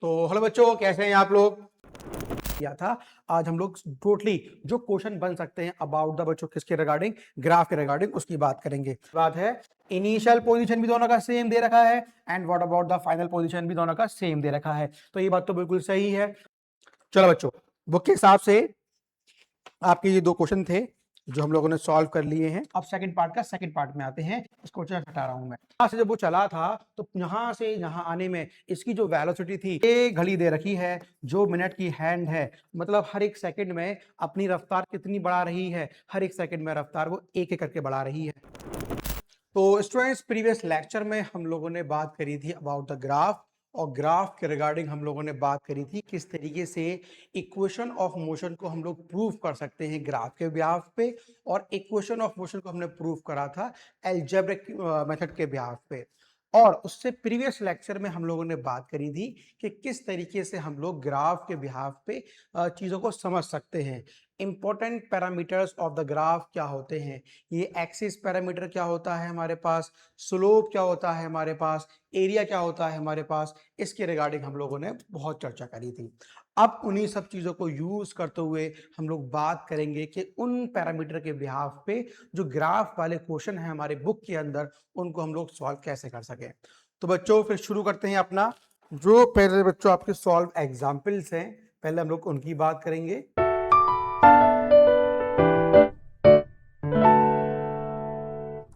तो हेलो बच्चों, कैसे हैं आप लोग? किया था आज हम लोग टोटली जो क्वेश्चन बन सकते हैं अबाउट द बच्चों किसके रिगार्डिंग, ग्राफ के रिगार्डिंग, उसकी बात करेंगे। बात है इनिशियल पोजीशन भी दोनों का सेम दे रखा है and what about the final position भी दोनों का सेम दे रखा है। तो ये बात तो बिल्कुल सही है। चलो बच्चों, बुक के हिसाब से आपके ये दो क्वेश्चन थे जो हम लोगों ने सॉल्व कर लिए हैं। अब सेकंड पार्ट का सेकंड पार्ट में आते हैं। इस क्वेश्चन हटा रहा हूं मैं। यहां से जब वो चला था तो यहां से यहां आने में इसकी जो वेलोसिटी थी, ये घड़ी दे रखी है जो मिनट की हैंड है, मतलब हर एक सेकंड में अपनी रफ्तार कितनी बढ़ा रही है, हर एक सेकंड में रफ्तार वो एक एक करके बढ़ा रही है। तो स्टूडेंट्स, प्रीवियस लेक्चर में हम लोगों ने बात करी थी अबाउट द ग्राफ, और ग्राफ के रिगार्डिंग हम लोगों ने बात करी थी किस तरीके से इक्वेशन ऑफ मोशन को हम लोग प्रूव कर सकते हैं ग्राफ के बिहाफ पे, और इक्वेशन ऑफ मोशन को हमने प्रूव करा था अलजेब्रिक मेथड के बिहाफ पे। और उससे प्रीवियस लेक्चर में हम लोगों ने बात करी थी कि किस तरीके से हम लोग ग्राफ के बिहाफ पे चीज़ों को समझ सकते हैं। Important parameters of the graph क्या होते हैं, ये एक्सिस पैरामीटर क्या होता है हमारे पास, स्लोप क्या होता है हमारे पास, एरिया क्या होता है हमारे पास, इसके रिगार्डिंग हम लोगों ने बहुत चर्चा करी थी। अब उन्हीं सब चीज़ों को यूज करते हुए हम लोग बात करेंगे कि उन पैरामीटर के बिहाफ पे जो ग्राफ वाले क्वेश्चन है हमारे बुक के अंदर, उनको हम लोग सॉल्व कैसे कर सकें। तो बच्चों फिर शुरू करते हैं अपना। जो पहले बच्चों आपके सॉल्व एग्जाम्पल्स हैं, पहले हम लोग उनकी बात करेंगे।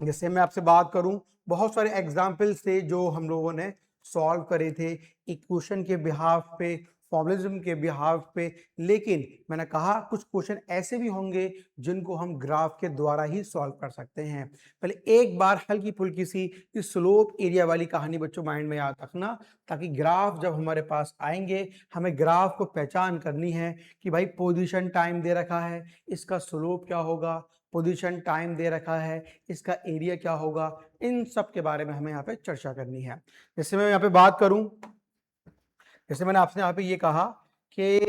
जैसे मैं आपसे बात करूं, बहुत सारे एग्जाम्पल्स थे जो हम लोगों ने सॉल्व करे थे इक्वेशन के बिहाफ पे, फॉर्मुलिज्म के बिहाफ पे, लेकिन मैंने कहा कुछ क्वेश्चन ऐसे भी होंगे जिनको हम ग्राफ के द्वारा ही सॉल्व कर सकते हैं। पहले एक बार हल्की फुल्की सी स्लोप एरिया वाली कहानी बच्चों माइंड में याद रखना, ताकि ग्राफ जब हमारे पास आएंगे हमें ग्राफ को पहचान करनी है कि भाई पोजीशन टाइम दे रखा है, इसका स्लोप क्या होगा, पोजीशन टाइम दे रखा है, इसका एरिया क्या होगा, इन सब के बारे में हमें यहाँ पे चर्चा करनी है। जैसे मैं यहाँ पे बात करूं, जैसे मैंने आपसे यहाँ पे ये कहा कि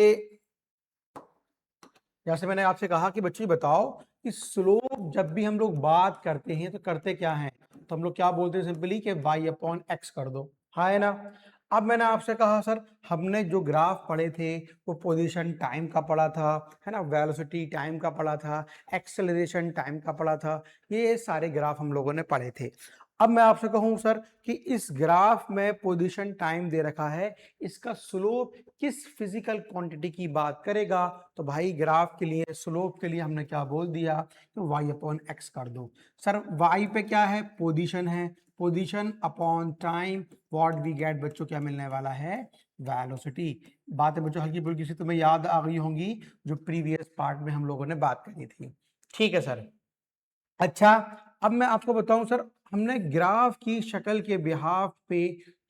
जैसे मैंने आपसे कहा कि बच्चे बताओ कि स्लोप जब भी हम लोग बात करते हैं तो करते क्या हैं, तो हम लोग क्या बोलते हैं सिंपली कि y अपॉन एक्स कर दो, हाँ है ना। अब मैंने आपसे कहा सर हमने जो ग्राफ पढ़े थे वो पोजीशन टाइम का पढ़ा था, है ना, वेलोसिटी टाइम का पढ़ा था, एक्सेलरेशन टाइम का पढ़ा था, ये सारे ग्राफ हम लोगों ने पढ़े थे। अब मैं आपसे कहूं सर कि इस ग्राफ में पोजीशन टाइम दे रखा है, इसका स्लोप किस फिजिकल क्वांटिटी की बात करेगा, तो भाई ग्राफ के लिए स्लोप के लिए हमने क्या बोल दिया कि y अपॉन एक्स कर दो। सर y पे क्या है, पोजीशन है, position upon time, what we get बच्चों क्या मिलने वाला है, वेलोसिटी। बातें बच्चों हल्की फुल्की सी तुम्हें याद आ गई होंगी जो प्रीवियस पार्ट में हम लोगों ने बात करी थी। ठीक है सर। अच्छा, अब मैं आपको बताऊं सर, हमने ग्राफ की शक्ल के बिहाफ पे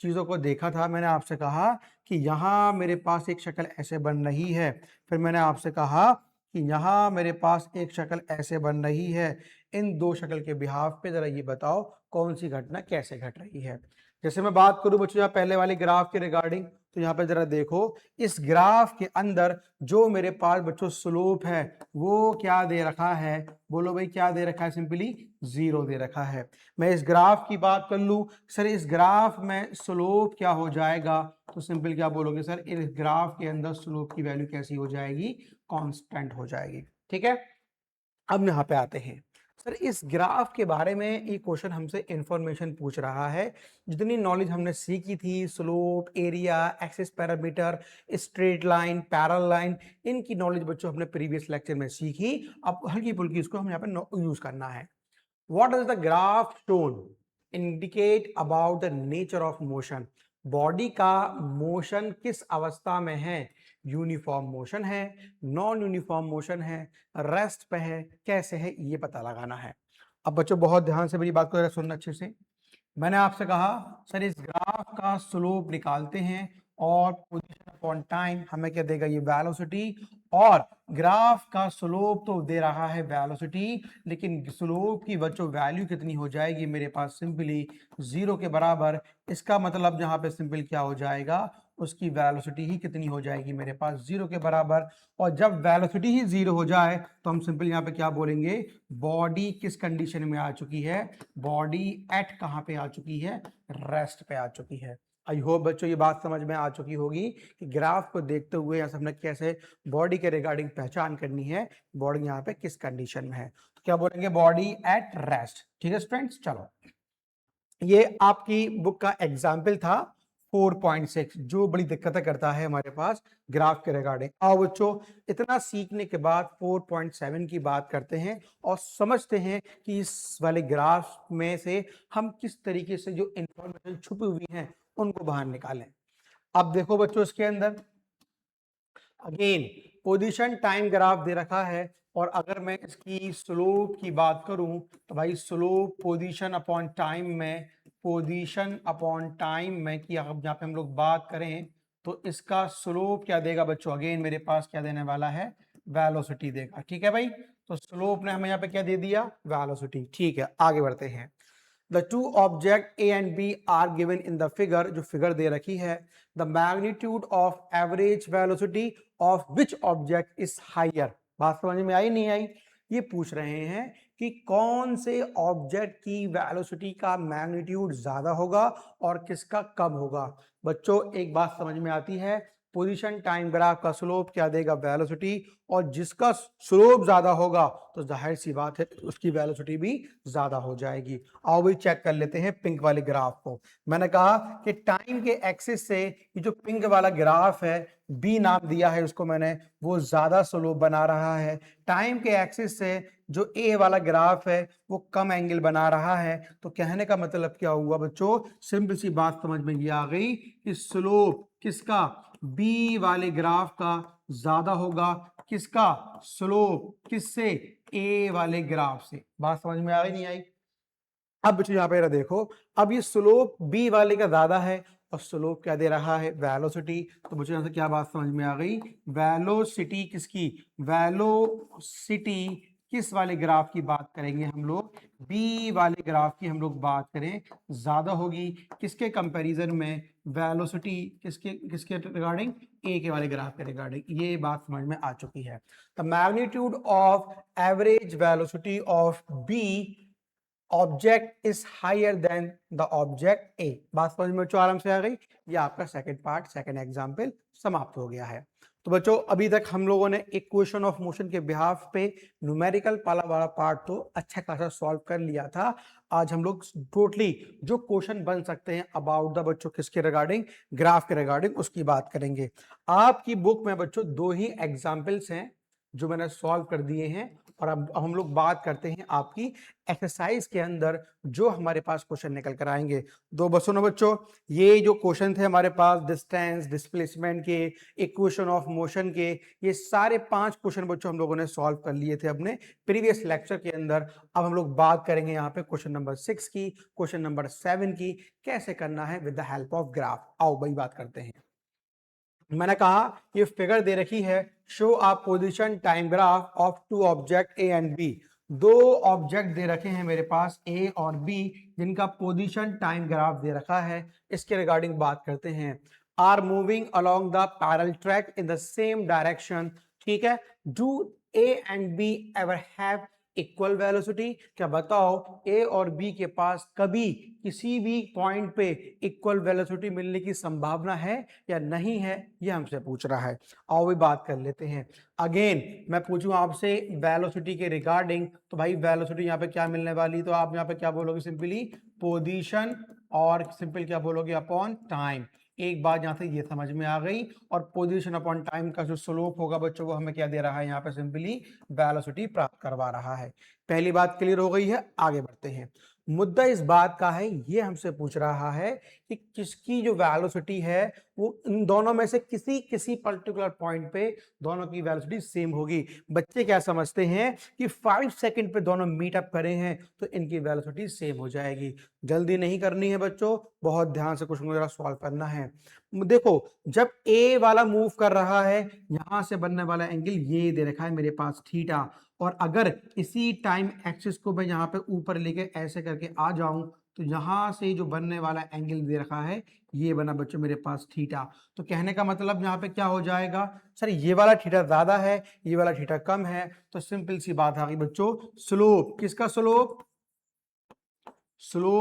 चीज़ों को देखा था। मैंने आपसे कहा कि यहाँ मेरे पास एक शक्ल ऐसे बन रही है, फिर मैंने आपसे कहा कि यहाँ मेरे पास एक शक्ल ऐसे बन रही है। इन दो शक्ल के बिहाफ पे ज़रा ये बताओ कौन सी घटना कैसे घट रही है। जैसे मैं बात करूं बच्चों यहाँ पहले वाले ग्राफ के रिगार्डिंग, तो यहाँ पे ज़रा देखो, इस ग्राफ के अंदर जो मेरे पास बच्चों स्लोप है वो क्या दे रखा है, बोलो भाई क्या दे रखा है, सिंपली 0 दे रखा है। मैं इस ग्राफ की बात कर लूं, सर इस ग्राफ में स्लोप क्या हो जाएगा, तो सिंपल क्या बोलोगे सर, इस ग्राफ के अंदर स्लोप की वैल्यू कैसी हो जाएगी, कांस्टेंट हो जाएगी। ठीक है। अब यहाँ पे आते हैं सर, इस ग्राफ के बारे में ये क्वेश्चन हमसे इंफॉर्मेशन पूछ रहा है। जितनी नॉलेज हमने सीखी थी, slope, area, axis parameter, straight line, parallel line, इनकी नॉलेज बच्चों हमने प्रीवियस लेक्चर में सीखी। अब हल्की फुल्की इसको हम यहाँ पे यूज करना है। What does the graph shown indicate about the nature of motion? Body का मोशन किस अवस्था में है, यूनिफॉर्म मोशन है, नॉन यूनिफॉर्म मोशन है, रेस्ट पे है, कैसे है, ये पता लगाना है। अब बच्चों बहुत ध्यान से मेरी बात को सुनना अच्छे से। मैंने आपसे कहा सर इस ग्राफ का स्लोप निकालते हैं और पोजीशन अपॉन टाइम हमें क्या देगा, ये वेलोसिटी, और ग्राफ का स्लोप तो दे रहा है वेलोसिटी, लेकिन स्लोप की बच्चों वैल्यू कितनी हो जाएगी मेरे पास, सिंपली 0 के बराबर। इसका मतलब यहाँ पे सिंपल क्या हो जाएगा, उसकी वेलोसिटी ही कितनी हो जाएगी मेरे पास, 0 के बराबर। और जब वेलोसिटी ही 0 हो जाए तो हम सिंपल यहाँ पे क्या बोलेंगे, बॉडी किस कंडीशन में आ चुकी है, बॉडी एट कहाँ पे आ चुकी है, रेस्ट पे आ चुकी है। आई होप बच्चों ये बात समझ में आ चुकी होगी कि ग्राफ को देखते हुए यहाँ से हमने कैसे बॉडी के रिगार्डिंग पहचान करनी है, बॉडी यहाँ पे किस कंडीशन में है। तो क्या बोलेंगे, बॉडी एट रेस्ट। ठीक है स्टूडेंट्स, चलो ये आपकी बुक का एग्जाम्पल था 4.6 जो बड़ी दिक्कतें करता है हमारे पास ग्राफ के रिगार्डिंग। आओ बच्चों इतना सीखने के बाद 4.7 की बात करते हैं और समझते हैं कि इस वाले ग्राफ में से हम किस तरीके से जो इंफॉर्मेशन छुपी हुई है उनको बाहर निकालें। अब देखो बच्चों इसके अंदर अगेन पोजीशन टाइम ग्राफ दे रखा है और अगर मैं इसकी स्लोप की बात करूं तो भाई स्लोप पोजीशन अपॉन टाइम में, पोजीशन अपॉन टाइम में कि अब यहाँ पे हम लोग बात करें तो इसका स्लोप क्या देगा बच्चों, अगेन मेरे पास क्या देने वाला है, वेलोसिटी देगा। ठीक है भाई, तो स्लोप ने हमें यहाँ पे क्या दे दिया, वेलोसिटी। ठीक है आगे बढ़ते हैं। The two object A and B are given in the figure, जो फिगर दे रखी है। The magnitude of average velocity of which object is higher। बात समझ में आई नहीं आई? ये पूछ रहे हैं कि कौन से ऑब्जेक्ट की वेलोसिटी का मैग्नीट्यूड ज्यादा होगा और किसका कम होगा। बच्चों एक बात समझ में आती है, पोजीशन टाइम ग्राफ का स्लोप क्या देगा, वेलोसिटी, और जिसका स्लोप ज्यादा होगा तो जाहिर सी बात है उसकी वेलोसिटी भी ज्यादा हो जाएगी। आओ भी चेक कर लेते हैं पिंक वाले ग्राफ को। मैंने कहा कि टाइम के एक्सिस से ये जो पिंक वाला ग्राफ है, बी नाम दिया है उसको मैंने, वो ज्यादा स्लोप बना रहा है। टाइम के एक्सिस से जो ए वाला ग्राफ है वो कम एंगल बना रहा है। तो कहने का मतलब क्या हुआ बच्चों, सिंपल सी बात समझ में ये आ गई कि स्लोप किसका, बी वाले ग्राफ का ज्यादा होगा, किसका, स्लोप किससे, ए वाले ग्राफ से। बात समझ में आ गई नहीं आई? अब बच्चों यहाँ पे देखो, अब ये स्लोप बी वाले का ज्यादा है और स्लोप क्या दे रहा है, वेलोसिटी। तो बच्चों यहाँ से क्या बात समझ में आ गई, वेलोसिटी किसकी, वेलोसिटी किस वाले ग्राफ की बात करेंगे हम लोग, बी वाले ग्राफ की हम लोग बात करें, ज्यादा होगी किसके कंपैरिजन में, वेलोसिटी किसके किसके रिगार्डिंग, ए के वाले ग्राफ के रिगार्डिंग। ये बात समझ में आ चुकी है। The magnitude of average velocity of B object is higher than the object A. बात समझ में बच्चों आराम से आ गई? ये आपका सेकंड पार्ट, सेकंड एग्जांपल समाप्त हो गया है। तो बच्चों अभी तक हम लोगों ने इक्वेशन ऑफ मोशन के बिहाफ पे न्यूमेरिकल वाला पार्ट तो अच्छा खासा सॉल्व कर लिया था। आज हम लोग टोटली जो क्वेश्चन बन सकते हैं अबाउट द बच्चों किसके रिगार्डिंग, ग्राफ के रिगार्डिंग, उसकी बात करेंगे। आपकी बुक में बच्चों दो ही एग्जाम्पल्स हैं जो मैंने सॉल्व कर दिए हैं और अब हम लोग बात करते हैं आपकी एक्सरसाइज के अंदर जो हमारे पास क्वेश्चन निकल कर आएंगे। दो बसों ना बच्चों, ये जो क्वेश्चन थे हमारे पास डिस्टेंस, डिस्प्लेसमेंट के, इक्वेशन ऑफ मोशन के, ये सारे 5 क्वेश्चन बच्चों हम लोगों ने सॉल्व कर लिए थे अपने प्रीवियस लेक्चर के अंदर। अब हम लोग बात करेंगे यहाँ पे क्वेश्चन नंबर 6 की, क्वेश्चन नंबर 7 की, कैसे करना है with the help of graph. आओ भाई बात करते हैं। मैंने कहा ये फिगर दे रखी है, show a position time graph of two object A and B. दो ऑब्जेक्ट दे रखे हैं मेरे पास ए और बी, जिनका पोजीशन टाइम ग्राफ दे रखा है। इसके रिगार्डिंग बात करते हैं। Are moving along the parallel track in the same direction. ठीक है, do A and B ever have equal velocity. क्या बताओ ए और बी के पास कभी किसी भी पॉइंट पे इक्वल वेलोसिटी मिलने की संभावना है या नहीं है, ये हमसे पूछ रहा है। आओ भी बात कर लेते हैं। अगेन मैं पूछूं आपसे वेलोसिटी के रिगार्डिंग, तो भाई वेलोसिटी यहाँ पे क्या मिलने वाली, तो आप यहाँ पे क्या बोलोगे, सिंपली पोजीशन, और सिंपल क्या बोलोगे, अपॉन टाइम। एक बात यहां से ये समझ में आ गई। और पोजीशन अपॉन टाइम का जो स्लोप होगा बच्चों वो हमें क्या दे रहा है, यहाँ पे सिंपली वेलोसिटी प्राप्त करवा रहा है। पहली बात क्लियर हो गई है, आगे बढ़ते हैं। मुद्दा इस बात का है, ये हमसे पूछ रहा है कि किसकी जो वेलोसिटी है वो इन दोनों में से किसी किसी पर्टिकुलर पॉइंट पे दोनों की वेलोसिटी सेम होगी। बच्चे क्या समझते हैं कि 5 सेकंड पे दोनों मीटअप करे हैं तो इनकी वेलोसिटी सेम हो जाएगी। जल्दी नहीं करनी है बच्चों, बहुत ध्यान से क्वेश्चन को जरा सॉल्व करना है। देखो जब ए वाला मूव कर रहा है, यहां से बनने वाला एंगल ये दे रखा है मेरे पास थीटा, और अगर इसी टाइम एक्सिस को मैं यहाँ पे ऊपर लेके ऐसे करके आ जाऊं तो यहां से जो बनने वाला एंगल दे रखा है ये बना बच्चों मेरे पास थीटा। तो कहने का मतलब यहाँ पे क्या हो जाएगा, सर ये वाला थीटा ज्यादा है, ये वाला थीटा कम है। तो सिंपल सी बात आ गई बच्चों, स्लोप किसका, स्लोप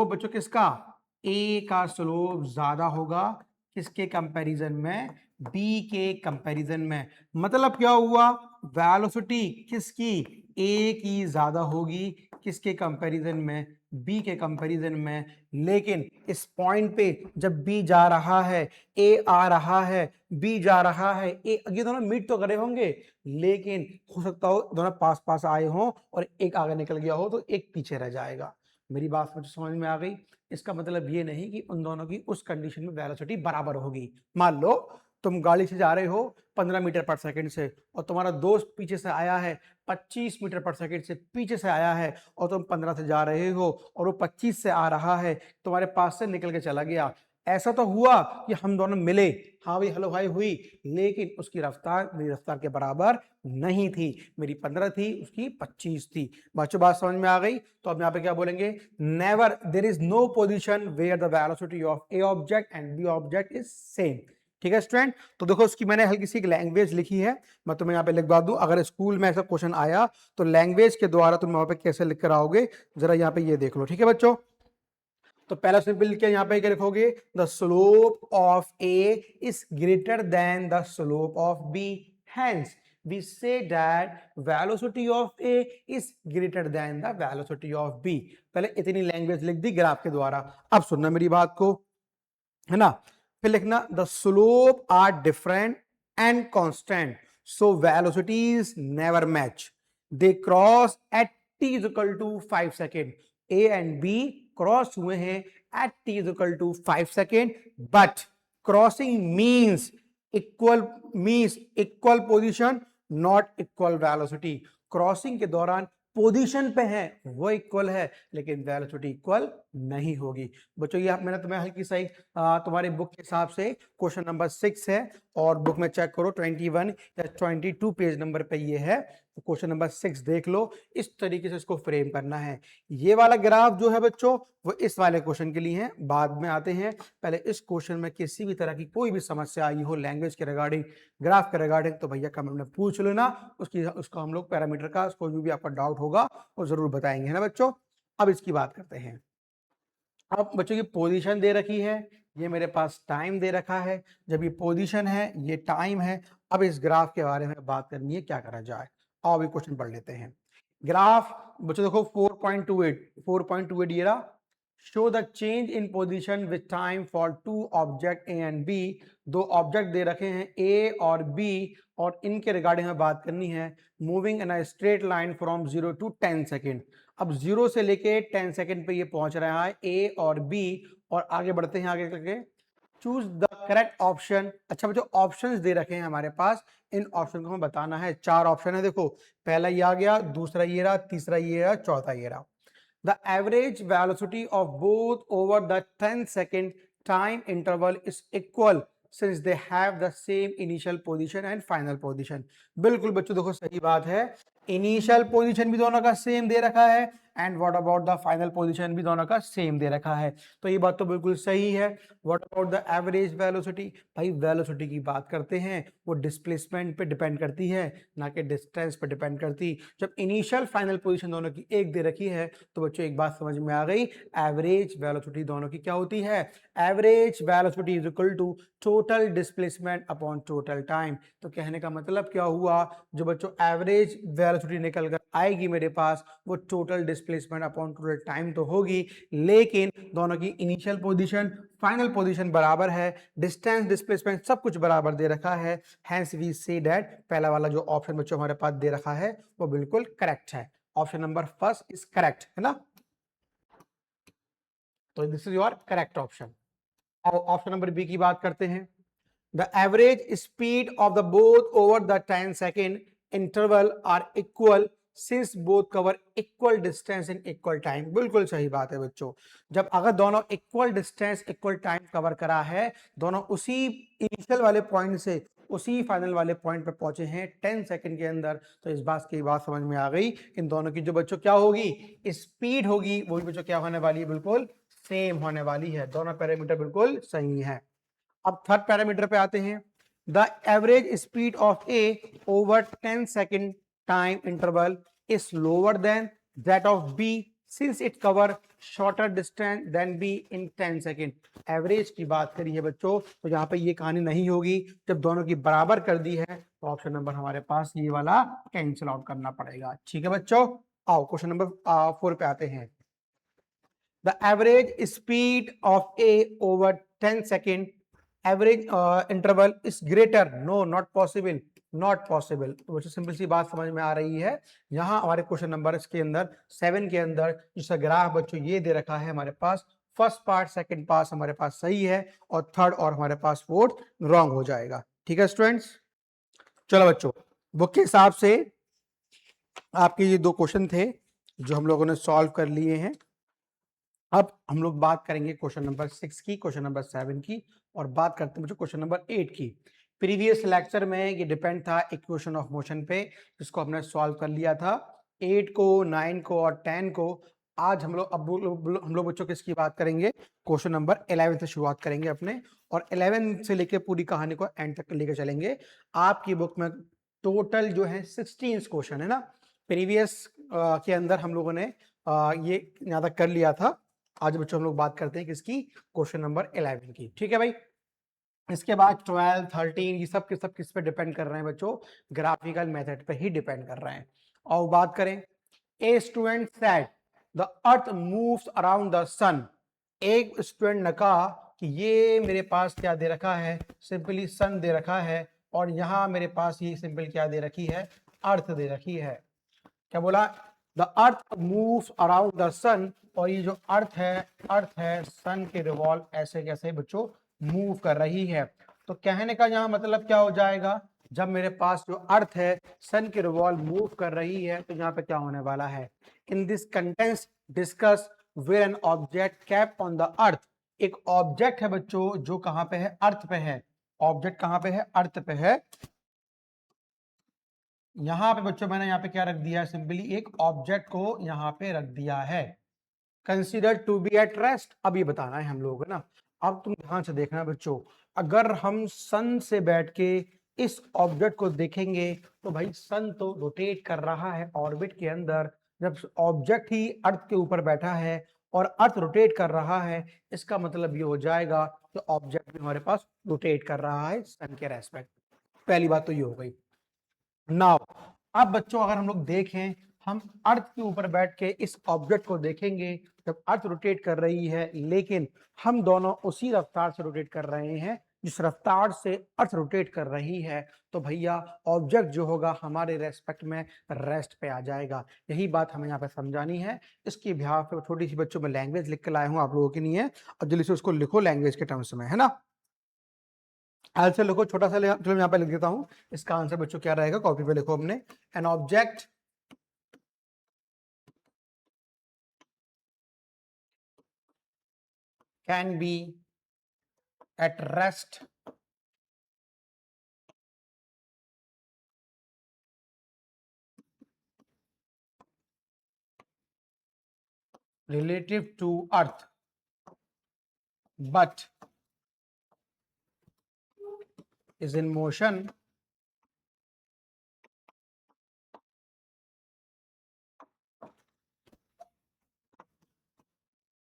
बच्चों किसका, ए का स्लोप ज्यादा होगा किसके कंपैरिजन में, बी के कंपैरिजन में। मतलब क्या हुआ, वेलोसिटी किसकी, ए की ज्यादा होगी किसके कंपैरिजन में, बी के कंपैरिजन में। लेकिन इस पॉइंट पे जब बी जा रहा है, ए आ रहा है, बी जा रहा है, ए, ये दोनों मीट तो करे होंगे, लेकिन हो सकता हो दोनों पास पास आए हों और एक आगे निकल गया हो तो एक पीछे रह जाएगा। मेरी बात समझ में आ गई। इसका मतलब ये नहीं कि उन दोनों की उस कंडीशन में वेलोसिटी बराबर होगी। मान लो तुम गाड़ी से जा रहे हो 15 मीटर पर सेकंड से और तुम्हारा दोस्त पीछे से आया है 25 मीटर पर सेकंड से पीछे से आया है, और तुम 15 से जा रहे हो और वो 25 से आ रहा है, तुम्हारे पास से निकल के चला गया। ऐसा तो हुआ कि हम दोनों मिले, हाँ भाई हेलो भाई हुई, लेकिन उसकी रफ्तार मेरी रफ्तार के बराबर नहीं थी। मेरी 15 थी, उसकी 25 थी। बच्चों बात समझ में आ गई। तो अब यहाँ पे क्या बोलेंगे, never there is no position where the velocity of A object and B object is same. ठीक है स्टूडेंट। तो देखो उसकी मैंने हल्की सी एक लैंग्वेज लिखी है, मैं तुम्हें यहाँ पे लिखवा दूं। अगर स्कूल में ऐसा क्वेश्चन आया तो लैंग्वेज के द्वारा तुम वहां पे कैसे लिख कर आओगे, जरा यहाँ पे ये देख लो। ठीक है बच्चों। तो पहला सिंपल लिख के यहाँ पे क्या लिखोगे, the slope of A is greater than the slope of B, hence we say that velocity of A is greater than the velocity of B। पहले इतनी लैंग्वेज लिख दी ग्राफ के द्वारा। अब सुनना मेरी बात को, है ना। फिर लिखना the slope are different and constant so velocities never match, they cross at t is equal to 5 second. A and B cross हुए हैं at t is equal to 5 second, but crossing means equal position not equal velocity. Crossing के दौरान position पे है वो equal है, लेकिन velocity equal नहीं होगी। बच्चों ये मैंने तुम्हें हल्की सही तुम्हारे बुक के हिसाब से क्वेश्चन नंबर 6 है, और बुक में चेक करो 21 या 22 पेज नंबर पे ये है। तो क्वेश्चन नंबर 6 देख लो, इस तरीके से इसको फ्रेम करना है। ये वाला ग्राफ जो है बच्चों वो इस वाले क्वेश्चन के लिए है, बाद में आते हैं। पहले इस क्वेश्चन में किसी भी तरह की कोई भी समस्या आई हो लैंग्वेज के रिगार्डिंग, ग्राफ के रिगार्डिंग, तो भैया कमेंट में पूछ लेना। उसका हम लोग पैरामीटर का कोई भी आपका डाउट होगा वो जरूर बताएंगे, है ना बच्चों। अब इसकी बात करते हैं। अब बच्चों की पोजीशन दे रखी है, ये मेरे पास टाइम दे रखा है। जब ये पोजीशन है ये टाइम है। अब इस ग्राफ के बारे में बात करनी है, क्या करा जाए। आओ अभी क्वेश्चन पढ़ लेते हैं। ग्राफ बच्चों देखो 4.28 ये रहा। Show the change in position with time for two object A and B. दो ऑब्जेक्ट दे रखे हैं ए और बी, और इनके रिगार्डिंग में बात करनी है। Moving in a straight line from 0 to 10 second. अब 0 से लेके 10 सेकेंड पे ये पहुंच रहा है ए और बी, और आगे बढ़ते हैं। आगे करके चूज द करेक्ट ऑप्शन। अच्छा बच्चों ऑप्शंस दे रखे हैं हमारे पास, इन ऑप्शन को हमें बताना है। 4 ऑप्शन है देखो, पहला ये आ गया, दूसरा ये रहा, तीसरा ये रहा, चौथा ये रहा। The average velocity of both over the 10 second time interval is equal since they have the same initial position and final position। बिल्कुल बच्चों देखो सही बात है, इनिशियल पोजीशन भी दोनों का सेम दे रखा है, and what about the final position भी दोनों का सेम दे रखा है। तो ये बात तो बिल्कुल सही है। What about the average velocity, भाई वेलोसिटी की बात करते हैं वो डिस्प्लेसमेंट पे डिपेंड करती है, ना कि डिस्टेंस पे डिपेंड करती। जब इनिशियल फाइनल पोजीशन दोनों की एक दे रखी है तो बच्चों एक बात समझ में आ गई, एवरेज वेलोसिटी दोनों की क्या होती है, average velocity is equal to total displacement upon total time. तो कहने का मतलब क्या हुआ, जो बच्चों एवरेज वेलोसिटी निकल कर आएगी मेरे पास वो total displacement upon total time तो होगी, लेकिन दोनों की इनिशियल पोजीशन फाइनल पोजीशन बराबर है, डिस्टेंस डिस्प्लेसमेंट सब कुछ बराबर दे रखा है। हेंस वी से दैट पहला वाला जो ऑप्शन बच्चों हमारे पास दे रखा है वो बिल्कुल करेक्ट है। Option number first is correct, है ना। तो this is your correct option. अब ऑप्शन नंबर बी की बात करते हैं। The average speed of the both over the 10 second interval are equal since both cover equal distance in equal time. बिल्कुल सही बात है बच्चों, जब अगर दोनों equal distance equal time cover करा है, दोनों उसी इनिशियल वाले पॉइंट से उसी फाइनल वाले पॉइंट पे पहुंचे हैं 10 सेकंड के अंदर, तो इस बात की बात समझ में आ गई। इन दोनों की जो बच्चों क्या होगी, स्पीड होगी, वो भी बच्चों क्या होने वाली है, बिल्कुल सेम होने वाली है। दोनों पैरामीटर बिल्कुल सही है। अब थर्ड पैरामीटर पे आते हैं। The average speed of A over 10 second time interval is lower than that of B since it cover shorter distance than B in 10 second. Average की बात करी है बच्चों, तो यहाँ पे ये कहानी नहीं होगी। जब दोनों की बराबर कर दी है तो ऑप्शन नंबर हमारे पास ये वाला कैंसिल आउट करना पड़ेगा। ठीक है बच्चों, आओ क्वेश्चन नंबर 4 पे आते हैं। The average speed of A over 10 second average interval is greater, no not possible, not possible. तो बच्चों सिंपल सी बात समझ में आ रही है। यहाँ हमारे क्वेश्चन नंबर इसके अंदर 7 के अंदर जो ग्राफ बच्चों ये दे रखा है हमारे पास, फर्स्ट पार्ट सेकंड पार्ट हमारे पास सही है और थर्ड और हमारे पास फोर्थ रॉन्ग हो जाएगा। ठीक है स्टूडेंट्स, चलो बच्चों बुक के हिसाब से आपके ये 2 क्वेश्चन थे जो हम लोगों ने सॉल्व कर लिए हैं। अब हम लोग बात करेंगे क्वेश्चन नंबर 6 की, क्वेश्चन नंबर 7 की, और बात करते हैं बच्चों क्वेश्चन नंबर 8 की। प्रीवियस लेक्चर में ये डिपेंड था इक्वेशन ऑफ मोशन पे, जिसको हमने सॉल्व कर लिया था। 8 को, 9 को और 10 को आज हम लोग बच्चों किसकी बात करेंगे, क्वेश्चन नंबर 11 से शुरुआत करेंगे अपने, और 11 से लेके पूरी कहानी को एंड तक लेके चलेंगे। आपकी बुक में टोटल जो है 16 क्वेश्चन है ना, प्रीवियस के अंदर हम लोगों ने ये यहाँ तक कर लिया था। आज बच्चों हम लोग बात करते हैं किसकी, क्वेश्चन नंबर 11 की। ठीक है भाई, इसके बाद 12, 13 ये सब किस पे डिपेंड कर रहे हैं बच्चों, ग्राफिकल मेथड पे ही डिपेंड कर रहे हैं। और बात करें, a student said the earth moves around the sun. एक स्टूडेंट ने कहा कि ये मेरे पास क्या दे रखा है, सिंपली सन दे रखा है, और यहां मेरे पास ये सिंपल क्या दे रखी है, अर्थ दे रखी है। क्या बोला, the earth moves around the sun, और ये जो अर्थ है सन के रिवॉल्व ऐसे कैसे बच्चों मूव कर रही है। तो कहने का यहाँ मतलब क्या हो जाएगा, जब मेरे पास जो अर्थ है सन के रिवॉल्व मूव कर रही है तो यहाँ पे क्या होने वाला है, in this contents discuss where an object kept on the earth. एक ऑब्जेक्ट है बच्चों जो कहाँ पे है, अर्थ पे है। ऑब्जेक्ट कहाँ पे है, अर्थ पे है। यहां पे बच्चों मैंने यहाँ पे क्या रख दिया है, सिंपली एक ऑब्जेक्ट को यहाँ पे रख दिया है, consider to be at rest. अब ये बताना है हम लोगों को ना, अब तुम ध्यान से देखना बच्चों, अगर हम सन से बैठ के इस ऑब्जेक्ट को देखेंगे तो भाई सन तो रोटेट कर रहा है ऑर्बिट के अंदर, जब ऑब्जेक्ट ही अर्थ के ऊपर बैठा है और अर्थ रोटेट कर रहा है, इसका मतलब ये हो जाएगा कि ऑब्जेक्ट भी हमारे पास रोटेट कर रहा है सन के रेस्पेक्ट। पहली बात तो ये हो गई। नाउ अब बच्चों अगर हम लोग देखें, हम अर्थ के ऊपर बैठ के इस ऑब्जेक्ट को देखेंगे, जब अर्थ रोटेट कर रही है लेकिन हम दोनों उसी रफ्तार से रोटेट कर रहे हैं जिस रफ्तार से अर्थ रोटेट कर रही है, तो भैया ऑब्जेक्ट जो होगा हमारे रेस्पेक्ट में रेस्ट पे आ जाएगा। यही बात हमें यहाँ पे समझानी है। इसकी बिहाफ पे छोटी सी बच्चों में लैंग्वेज लिख के लाया हूँ आप लोगों के लिए, और जल्दी से उसको लिखो लैंग्वेज के टर्म्स में, है ना। आंसर लिखो छोटा सा, चलो यहाँ पे लिख देता हूं। इसका आंसर बच्चों क्या रहेगा, कॉपी पे लिखो अपने, an object can be at rest relative to earth but is in motion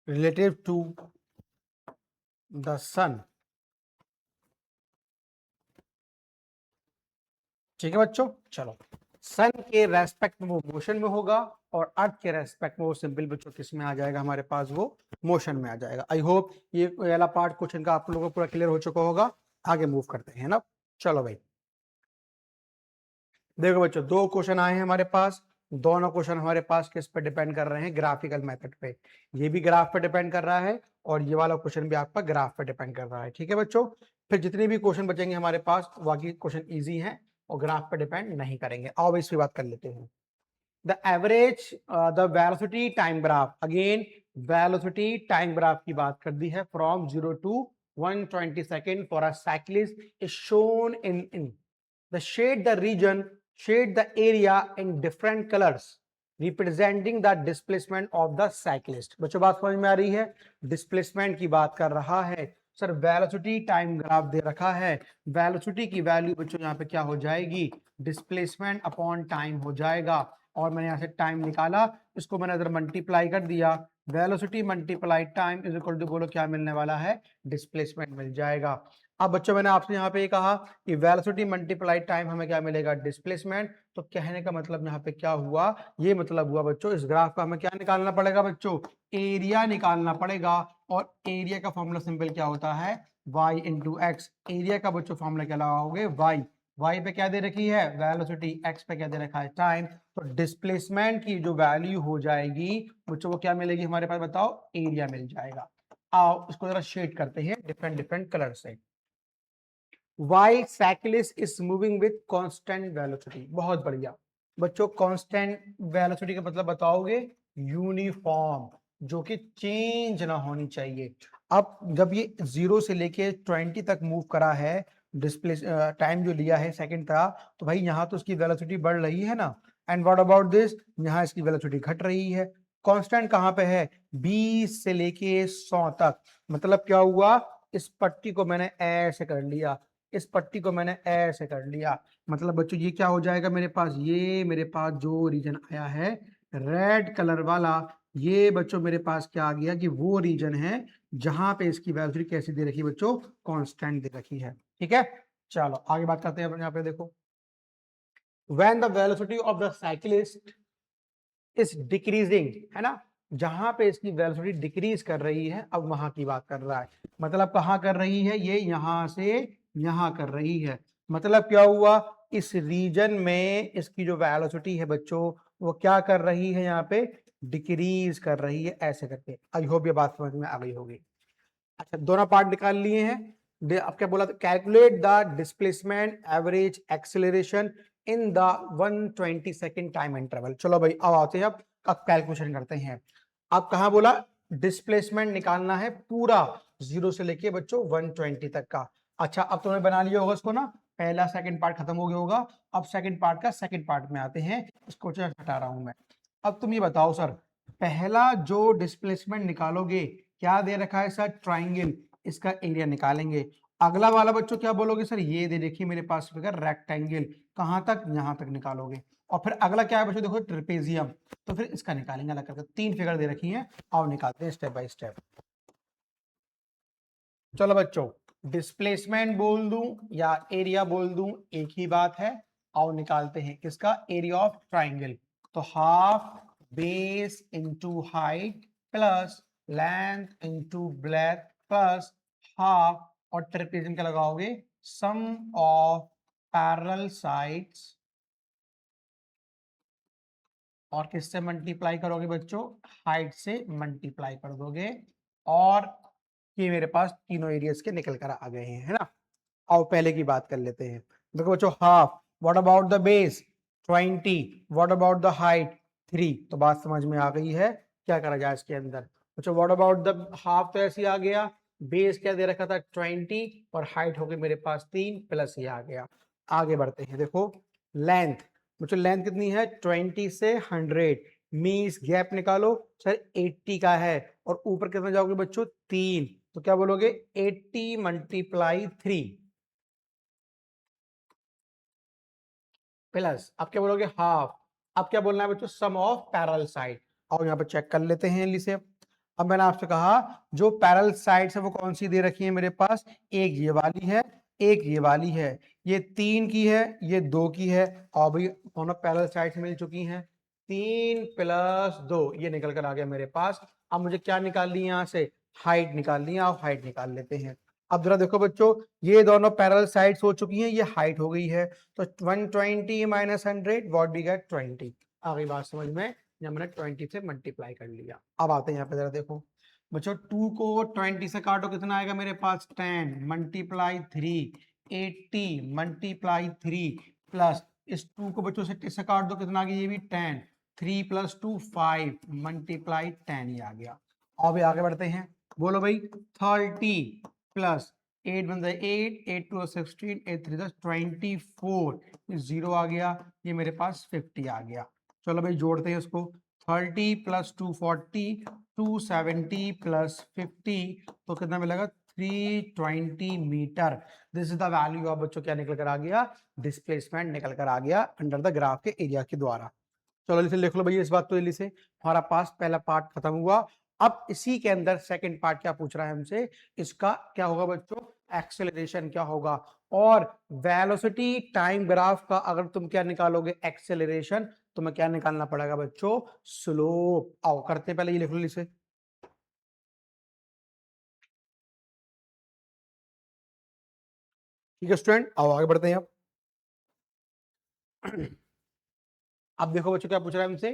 relative to the sun। ठीक है बच्चों, चलो सन के रेस्पेक्ट में वो मोशन में होगा और अर्थ के रेस्पेक्ट में वो सिंपल बच्चों किस में आ जाएगा, हमारे पास वो मोशन में आ जाएगा। आई होप ये वाला पार्ट क्वेश्चन का आप लोगों को पूरा क्लियर हो चुका होगा। आगे मूव करते हैं ना, चलो भाई देखो बच्चों 2 क्वेश्चन आए हैं हमारे पास। दोनों क्वेश्चन हमारे पास किस पे डिपेंड कर रहे हैं, ग्राफिकल मेथड पे। ये भी ग्राफ पे डिपेंड कर रहा है और ये वाला क्वेश्चन भी आपका ग्राफ पे डिपेंड कर रहा है। ठीक है बच्चों, फिर जितने भी क्वेश्चन बचेंगे हमारे पास बाकी क्वेश्चन इजी हैं और ग्राफ पे डिपेंड नहीं करेंगे। आओ इस पे बात कर लेते हैं। The average the velocity time graph, again velocity time graph की बात कर दी है, from 0 to 120 second for a cyclist is shown in the shade the region, shade the area in different colors representing the displacement of the cyclist। बच्चों बात समझ में आ रही है, डिस्प्लेसमेंट की बात कर रहा है सर, वेलोसिटी टाइम ग्राफ दे रखा है, वेलोसिटी की वैल्यू बच्चों यहाँ पे क्या हो जाएगी, डिस्प्लेसमेंट अपॉन टाइम हो जाएगा, और मैंने यहाँ से टाइम निकाला, इसको मैंने अगर मल्टीप्लाई कर दिया, velocity multiply time is equal to, बोलो क्या मिलने वाला है, डिस्प्लेसमेंट मिल जाएगा। अब बच्चों मैंने आपसे यहाँ पे कहा कि वेलोसिटी मल्टीप्लाई टाइम हमें क्या मिलेगा, डिस्प्लेसमेंट। तो कहने का मतलब यहाँ पे क्या हुआ, ये मतलब हुआ बच्चों इस ग्राफ का हमें क्या निकालना पड़ेगा बच्चों, एरिया निकालना पड़ेगा। और एरिया का फॉर्मूला सिंपल क्या होता है, y इंटू एक्स। एरिया का बच्चों फॉर्मूला क्या लगाओगे, y पे क्या दे रखी है, वेलोसिटी, x पे क्या दे रखा है, टाइम। तो डिस्प्लेसमेंट की जो वैल्यू हो जाएगी बच्चों, वो क्या मिलेगी हमारे पास, बताओ, एरिया मिल जाएगा। आओ इसको जरा शेड करते हैं डिफरेंट डिफरेंट कलर से। While cyclist is moving with constant velocity, बहुत बढ़िया बच्चों, कांस्टेंट वेलोसिटी का मतलब बताओगे, यूनिफॉर्म, जो कि चेंज ना होनी चाहिए। अब जब ये 0 से लेके 20 तक मूव करा है, डिस्प्ले टाइम जो लिया है सेकंड का, तो भाई यहाँ तो उसकी वेलोसिटी बढ़ रही है ना। एंड व्हाट अबाउट दिस, यहाँ इसकी वेलोसिटी घट रही है। कांस्टेंट कहाँ पे है, 20 से लेके 100 तक। मतलब क्या हुआ, इस पट्टी को मैंने ऐसे कर लिया, इस पट्टी को मैंने ऐसे कर लिया। मतलब बच्चों ये क्या हो जाएगा मेरे पास, ये मेरे पास जो रीजन आया है रेड कलर वाला, ये बच्चों मेरे पास क्या आ गया कि वो रीजन है जहां पे इसकी वेलोसिटी कैसी दे रखी है बच्चों, कांस्टेंट दे रखी है। ठीक है, चलो आगे बात करते हैं। यहाँ पे देखो, when the velocity of the cyclist is decreasing, है ना, जहां पे इसकी वेलोसिटी डिक्रीज कर रही है, अब वहां की बात कर रहा है। मतलब कहां कर रही है, ये यहां से यहां कर रही है। मतलब क्या हुआ, इस रीजन में इसकी जो वेलोसिटी है बच्चों, वो क्या कर रही है, यहाँ पे डिक्रीज कर रही है, ऐसे करके। आई होप ये बात समझ में आ गई होगी। अच्छा, दोनों पार्ट निकाल लिए हैं। अब क्या बोला, calculate the displacement average acceleration in the 120 second time interval. चलो भाई अब आते हैं, अब कैलकुलेशन करते हैं। अब कहा बोला, डिस्प्लेसमेंट निकालना है पूरा 0 से लेके बच्चों 120 तक का। अच्छा, अब तुमने बना लिया होगा इसको ना, पहला सेकंड पार्ट खत्म हो गया होगा। अब सेकंड पार्ट का सेकंड पार्ट में आते हैं, इसको हटा रहा हूं मैं। अब तुम ये बताओ सर, पहला जो डिस्प्लेसमेंट निकालोगे, क्या दे रखा है सर, ट्राइंगल, इसका एरिया निकालेंगे। अगला वाला बच्चों क्या बोलोगे, सर ये दे देखिए मेरे पास फिगर रेक्टेंगल, कहां तक, यहां तक निकालोगे। और फिर अगला क्या है बच्चों, देखो ट्रेपेजियम, तो फिर इसका निकालेंगे अलग करके। 3 फिगर दे रखी हैं, आओ निकालते हैं स्टेप बाय स्टेप। चलो बच्चों, डिस्प्लेसमेंट बोल दूं या एरिया बोल दूं, एक ही बात है। आओ निकालते हैं किसका, एरिया ऑफ ट्राइंगल। तो half base into height plus length into breadth plus half, और ट्रेपेजियम क्या लगाओगे, सम ऑफ पैरेलल साइड्स, और किससे मल्टीप्लाई करोगे बच्चों, हाइट से मल्टीप्लाई कर दोगे। और ये मेरे पास तीनों एरियाज के निकल कर आ गए हैं, है ना। आओ पहले की बात कर लेते हैं। देखो बच्चों, half, what about the base 20, what about the height 3। तो बात समझ में आ गई है, क्या करा जाए इसके अंदर। बच्चों व्हाट अबाउट द हाफ, तो ऐसे आ गया, बेस क्या दे रखा था 20, और हाइट हो गई मेरे पास 3 प्लस ये आ गया। आगे बढ़ते हैं, देखो लेंथ, बच्चों लेंथ कितनी है, 20 से 100, मीन्स गैप निकालो सर 80 का है, और ऊपर कितना जाओगे बच्चों 3, तो क्या बोलोगे 80 मल्टीप्लाई 3 प्लस, अब क्या बोलोगे हाफ। अब क्या बोलना है बच्चों, सम ऑफ पैरेलल साइड। और यहाँ पे चेक कर लेते हैं जल्दी से। अब मैंने आपसे कहा जो पैरेलल साइड्स है वो कौन सी दे रखी है मेरे पास, एक ये वाली है, एक ये वाली है, ये 3 की है, ये 2 की है। और भाई दोनों पैरेलल साइड्स मिल चुकी हैं, 3 प्लस 2 ये निकल कर आ गया मेरे पास। अब मुझे क्या निकाल ली, यहाँ से हाइट निकाल ली, आप हाइट निकाल लेते हैं। अब जरा देखो बच्चों, ये दोनों पैरेलल साइड्स हो चुकी हैं, ये हाइट हो गई है, तो 120 माइनस 100 व्हाट वी गेट 20। आ गई बात समझ में, जब मैंने 20 से मल्टीप्लाई कर लिया। अब आते हैं यहाँ पे, जरा देखो बच्चों, 2 को 20 से काटो कितना आएगा मेरे पास, 10 मल्टीप्लाई 3, 80 मल्टीप्लाई 3 प्लस इस 2 को बच्चों से काट दो, कितना आ गया, ये भी 10, 3 प्लस 2 5 मल्टीप्लाई 10, ये आ गया। अब आगे बढ़ते हैं, बोलो भाई 30 प्लस 8 बन जाए 8, 8 2 16, 8 3 24, 0 आ गया, ये मेरे पास 50 आ गया। चलो भाई जोड़ते हैं इसको, 30 प्लस 240, 270 प्लस 50, तो कितना मिलेगा 320 metre. This is the value of बच्चों, क्या निकल कर आ गया, डिस्प्लेसमेंट निकल कर आ गया अंडर द ग्राफ के एरिया के द्वारा। चलो जल्दी से लिख लो भैया इस बात को जल्दी से। हमारा पास पहला पार्ट खत्म हुआ। अब इसी के अंदर सेकंड पार्ट क्या पूछ रहा है हमसे, इसका क्या होगा बच्चों, एक्सेलरेशन क्या होगा। और वेलोसिटी टाइम ग्राफ का अगर तुम क्या निकालोगे एक्सेलरेशन, तुम्हें क्या निकालना पड़ेगा बच्चों, स्लोप। आओ करते हैं, पहले ये लिख लो इसे। ठीक है स्टूडेंट, आओ आगे बढ़ते हैं अब। अब देखो बच्चों क्या पूछ रहा है हमसे,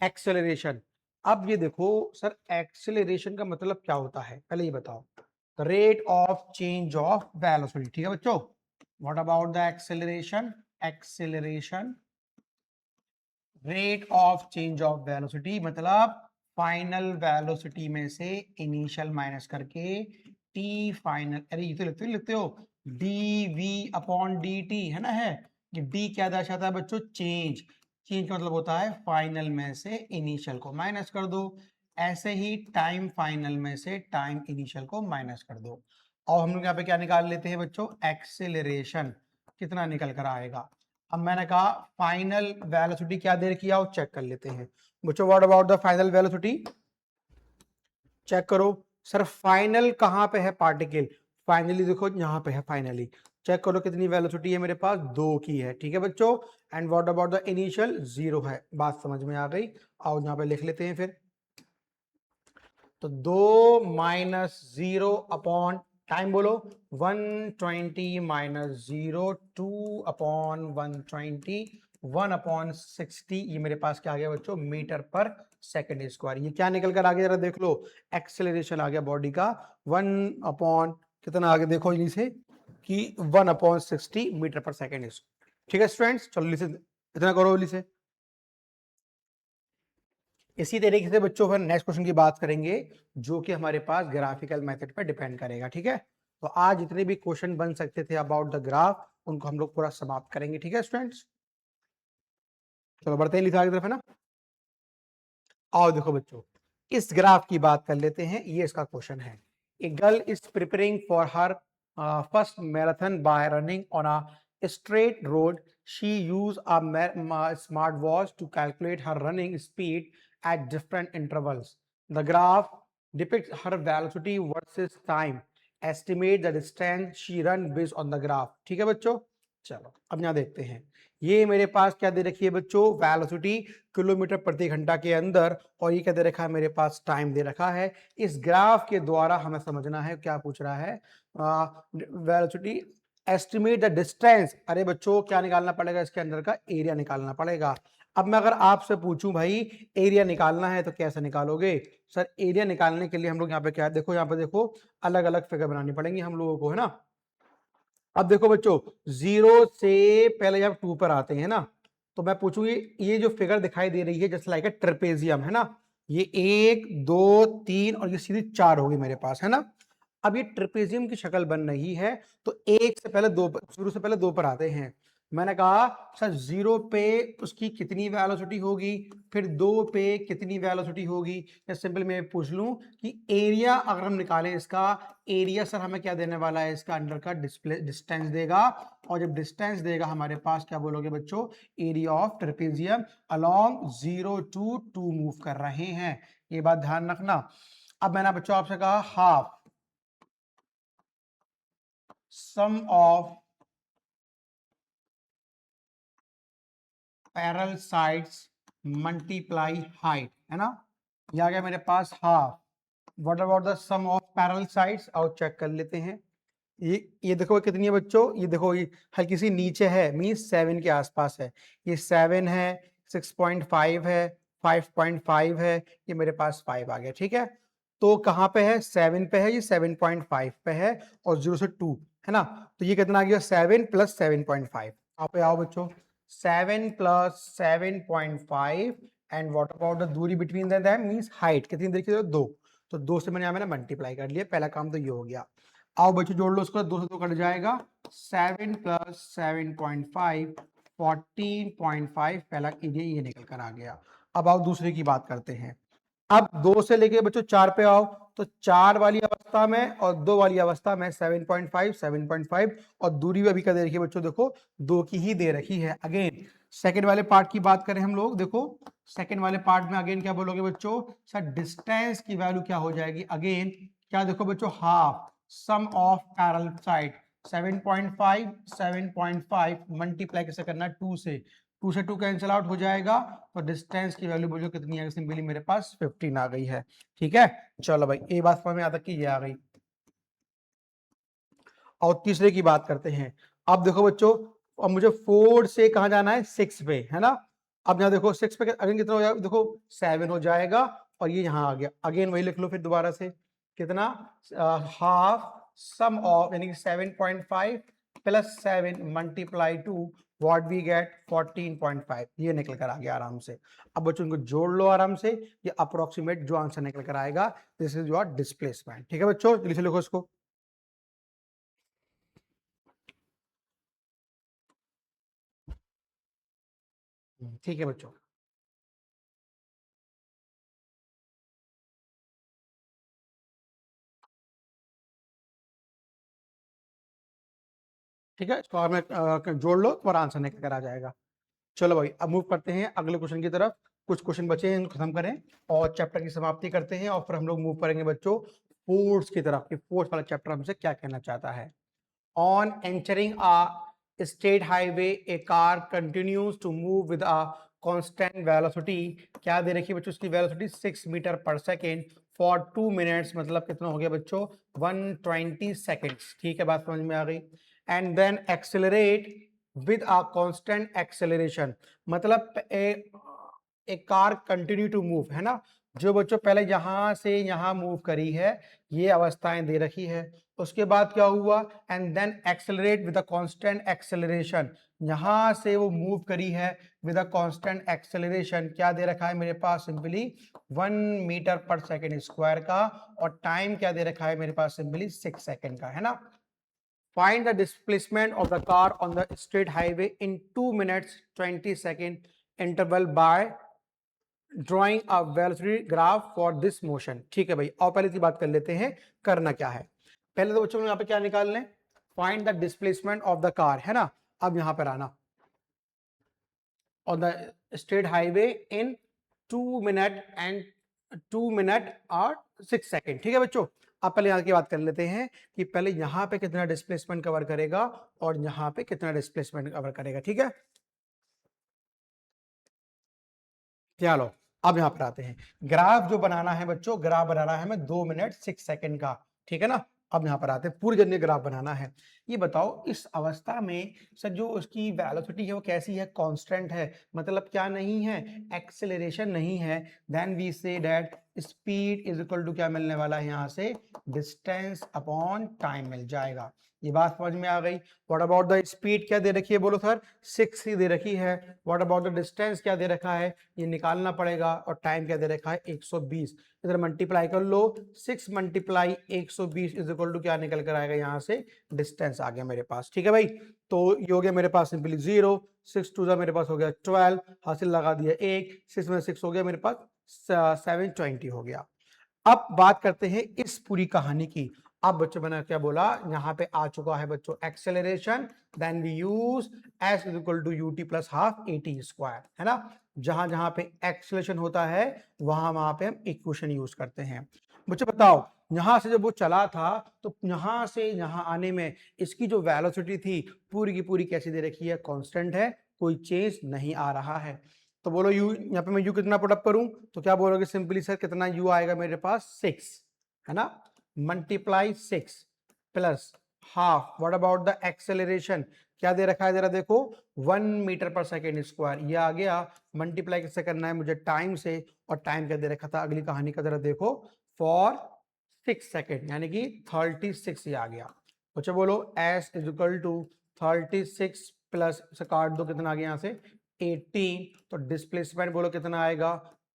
एक्सेलरेशन। अब ये देखो सर, एक्सेलरेशन का मतलब क्या होता है, पहले ये बताओ। Rate of change of velocity, ठीक है बच्चों। What about the acceleration, acceleration rate of change of velocity मतलब फाइनल वेलोसिटी में से इनिशियल माइनस करके टी फाइनल, अरे ये तो लिखते हो d v upon d t, है ना, है कि डी क्या दर्शाता है बच्चों, चेंज। चेंज का मतलब होता है फाइनल में से इनिशियल को माइनस कर दो। ऐसे ही टाइम फाइनल में से टाइम इनिशियल को माइनस कर दो। और हम लोग यहाँ पे क्या निकाल लेते हैं बच्चों, एक्सेलरेशन कितना निकल कर आएगा। अब मैंने कहा फाइनल वेलोसिटी क्या दे रखी है, वो चेक कर लेते हैं बच्चों। What about the final velocity, check करो। सर फाइनल कहां पे है पार्टिकल, फाइनली देखो यहां पे है फाइनली। चेक करो कितनी वेलोसिटी है मेरे पास, 2 की है, ठीक है बच्चों। And what about the initial, 0 है। बात समझ में आ गई। आओ यहाँ पे लिख लेते हैं फिर। तो 2 माइनस 0 अपॉन टाइम बोलो 120 माइनस 0, 2 अपॉन 120, 1 अपॉन 60। ये मेरे पास क्या आ गया बच्चों, मीटर पर सेकंड स्क्वायर। ये क्या निकल कर आ गया जरा देख लो, एक्सेलरेशन आ गया बॉडी का 1 अपॉन कितना आ गया देखो जल्दी से, कि 1 अपॉन 60 मीटर पर सेकंड। ठीक है स्टूडेंट्स, चलो जल्दी से इतना करो जल्दी से। इसी तरीके से बच्चों फिर नेक्स्ट क्वेश्चन की बात करेंगे, जो कि हमारे पास ग्राफिकल मेथड पर डिपेंड करेगा, ठीक है। तो आज जितने भी क्वेश्चन बन सकते थे अबाउट द ग्राफ, उनको हम लोग पूरा समाप्त करेंगे, ठीक है स्टूडेंट्स। चलो बढ़ते हैं लिखा की तरफ, है ना। आओ देखो बच्चों, इस ग्राफ की बात कर लेते हैं। ये इसका क्वेश्चन है, a girl is preparing for her first marathon by running on a straight road. She use a smart watch to calculate her running speed at different intervals. The graph depicts her velocity versus time. Estimate the distance she run based on the graph. ठीक है बच्चों, चलो अब यहाँ देखते हैं। ये मेरे पास क्या दे रखी है बच्चों, वेलोसिटी किलोमीटर प्रति घंटा के अंदर, और ये क्या दे रखा है मेरे पास, टाइम दे रखा है। इस ग्राफ के द्वारा हमें समझना है क्या पूछ रहा है, वेलोसिटी एस्टिमेट द डिस्टेंस। अरे बच्चों क्या निकालना पड़ेगा, इसके अंदर का एरिया निकालना पड़ेगा। अब मैं अगर आपसे पूछूं भाई एरिया निकालना है तो कैसे निकालोगे, सर एरिया निकालने के लिए हम लोग यहाँ पे क्या देखो, यहाँ पे देखो अलग अलग फिगर बनानी पड़ेंगी हम लोगों को, है ना। अब देखो बच्चों, 0 से पहले जब 2 पर आते हैं ना, तो मैं पूछूंगी ये जो फिगर दिखाई दे रही है जैसे लाइक ट्रेपेजियम, है ना। ये 1 2 3 और ये सीधी 4 होगी मेरे पास, है ना। अब ये ट्रेपेजियम की शक्ल बन रही है, तो 1 से पहले 2 पर, शुरू से पहले 2 पर आते हैं। मैंने कहा सर 0 पे उसकी कितनी वेलोसिटी होगी, फिर 2 पे कितनी वेलोसिटी होगी। या सिंपल मैं पूछ लूं कि एरिया अगर हम निकालें इसका, एरिया सर हमें क्या देने वाला है, इसका अंडर का डिस्प्ले डिस्टेंस देगा। और जब डिस्टेंस देगा हमारे पास क्या बोलोगे बच्चों, area of trapezium along 0 to 2 move कर रहे हैं। ये बात ध्यान रखना। अब मैंने बच्चों आपसे कहा half sum of parallel sides multiply height, है ना। ये आ गया मेरे पास half. What about the sum of parallel sides, आओ चेक कर लेते हैं। ये देखो कितनी है बच्चों, ये देखो ये हल्की सी नीचे है, मींस 7 के आसपास है। ये 7 है, 6.5 है, 5.5 है, ये मेरे पास 5 आ गया, ठीक है। तो कहाँ पे है, 7 पे है, ये 7.5 पे है, और 0 से 2, है ना। तो ये कितना आ गया, 7 प्लस 7.5। आप पे आओ बच्चों, 7 plus 7.5 and what about the दूरी बिटवीन देम मींस हाइट कितनी देखिए, 2। तो 2 से मैंने यहाँ मैंने मल्टीप्लाई कर लिया, पहला काम तो ये हो गया। आओ बच्चों जोड़ लो उसको, 2 से 2 कट जाएगा, 7 प्लस 7.5 14.5, पहला एरिया ये निकल कर आ गया। अब आओ दूसरे की बात करते हैं। अब 2 से लेके बच्चों 4 पे आओ, तो 4 वाली अवस्था में और 2 वाली अवस्था में 7.5 7.5, और दूरी भी अभी का दे रखी है बच्चों, देखो 2 की ही दे रखी है। अगेन सेकंड वाले पार्ट की बात करें हम लोग, देखो सेकंड वाले पार्ट में अगेन क्या बोलोगे बच्चों, सर डिस्टेंस की वैल्यू क्या हो जाएगी, अगेन क्या देखो बच्चों, half sum of parallel side 7.5 7.5 multiply कैसे करना है 2 से, 2 से 2 कैंसिल आउट हो जाएगा, तो डिस्टेंस की वैल्यू बोलो कितनी है, सिंपली मेरे पास 15 आ गई है। ठीक है, चलो भाई ये बात समझ में आता कि ये आ गई। और तीसरे की बात करते हैं। अब देखो बच्चों, अब मुझे 4 से कहां जाना है, 6 पे, है ना। अब यहाँ देखो 6 पे अगेन कितना हो जाएगा, देखो 7 हो जाएगा, और ये यहाँ आ गया, अगेन वही लिख लो फिर दोबारा से, कितना, हाफ सम ऑफ यानी कि 7.5 plus 7 multiply two what we get 14.5, ये निकल कर आ गया आराम से। अब बच्चों इनको जोड़ लो आराम से, ये अप्रोक्सीमेट जो आंसर निकल कर आएगा, दिस इज योर डिस्प्लेसमेंट। ठीक है बच्चों, जल्दी से लिखो इसको। ठीक है बच्चों, ठीक है, इसको में जोड़ लो तो आंसर निकल कर आ जाएगा। चलो भाई अब मूव करते हैं अगले क्वेश्चन की तरफ। कुछ क्वेश्चन बचे हैं, इनको खत्म करें और चैप्टर की समाप्ति करते हैं, और फिर हम लोग मूव करेंगे बच्चों फोर्स की तरफ, कि फोर्स वाला चैप्टर हमसे क्या कहना चाहता है। On entering a state highway a car continues to move with a constant velocity, क्या दे रखी है बच्चों, उसकी velocity 6 metre per second for 2 minutes, मतलब कितना हो गया बच्चों 120 सेकेंड्स। ठीक है, बात समझ में आ गई। And then accelerate with a constant acceleration, मतलब a car continue to move, है ना, जो बच्चों पहले यहां से यहां मूव करी है, ये अवस्थाएं दे रखी है। उसके बाद क्या हुआ, and then accelerate with a constant acceleration, यहां से वो मूव करी है विद अ कांस्टेंट एक्सेलरेशन, क्या दे रखा है मेरे पास, simply 1 metre per second square का, और टाइम क्या दे रखा है मेरे पास, सिंपली 6 सेकेंड का, है ना। Find the displacement of the car on the straight highway in 2 minutes 20 second interval by drawing a velocity graph for this motion। ठीक है भाई, और पहले की बात कर लेते हैं करना क्या है। पहले तो बच्चों यहाँ पे क्या निकाल लें, find the displacement of the car, है ना। अब यहां पर आना, on the straight highway in 2 minute और 6 सेकेंड। ठीक है बच्चों, अब पहले यहाँ की बात कर लेते हैं कि पहले यहाँ पे कितना डिस्प्लेसमेंट कवर करेगा और यहाँ पे कितना डिस्प्लेसमेंट कवर करेगा। ठीक है, चलो अब यहाँ पर आते हैं। ग्राफ जो बनाना है बच्चों, ग्राफ बनाना है हमें 2 मिनट 6 सेकेंड का। ठीक है ना, अब यहाँ पर आते हैं, पूरी जर्नी ग्राफ बनाना है। ये बताओ इस अवस्था में सर जो उसकी वेलोसिटी है वो कैसी है, कांस्टेंट है, मतलब क्या नहीं है, एक्सेलरेशन नहीं है। Then we say that speed is equal to क्या मिलने वाला है, यहाँ से डिस्टेंस अपॉन टाइम मिल जाएगा। ये बात समझ में आ गई। व्हाट अबाउट द स्पीड, क्या दे रखी है बोलो सर, 6 ही दे रखी है। व्हाट अबाउट द डिस्टेंस, क्या दे रखा है, ये निकालना पड़ेगा, और टाइम क्या दे रखा है 120। इधर मल्टीप्लाई कर लो, 6 मल्टीप्लाई 120 इज इक्वल टू क्या निकल कर आएगा, यहाँ से डिस्टेंस आ गया मेरे पास। ठीक है भाई, तो ये हो गया मेरे पास सिंपली 0, 6 टू जा मेरे पास हो गया 12, हासिल लगा दिया 1, 6 में 6 हो गया मेरे पास 720 हो गया। अब बात करते हैं इस पूरी कहानी की। अब बच्चों मैंने क्या बोला, यहाँ पे आ चुका है बच्चों acceleration, then we use s is equal to u t plus half a t square, है ना। जहां जहां पे एक्सेलरेशन होता है वहां पे हम इक्वेशन यूज करते हैं। बच्चों बताओ, यहां से जब वो चला था तो यहां से यहां आने में इसकी जो वेलोसिटी थी पूरी की पूरी कैसी दे रखी है, कांस्टेंट है, कोई चेंज नहीं आ रहा है। तो बोलो यू, यहाँ पे मैं यू कितना पुटअप करूं, तो क्या बोलोगे सिंपली सर, कितना यू आएगा मेरे पास 6, है ना, multiply 6 plus half. What about the acceleration, क्या दे रखा है जरा देखो, 1 मीटर पर सेकेंड स्क्वायर, ये आ गया। मल्टीप्लाई किससे करना है मुझे, टाइम से, और टाइम क्या दे रखा था अगली कहानी का जरा देखो, फॉर 6 सेकेंड, यानी कि 36 ये आ गया। अच्छा बोलो s is equal to 36 plus से काट दो, कितना आ गया यहाँ से 18, तो डिस्प्लेसमेंट बोलो कितना आएगा,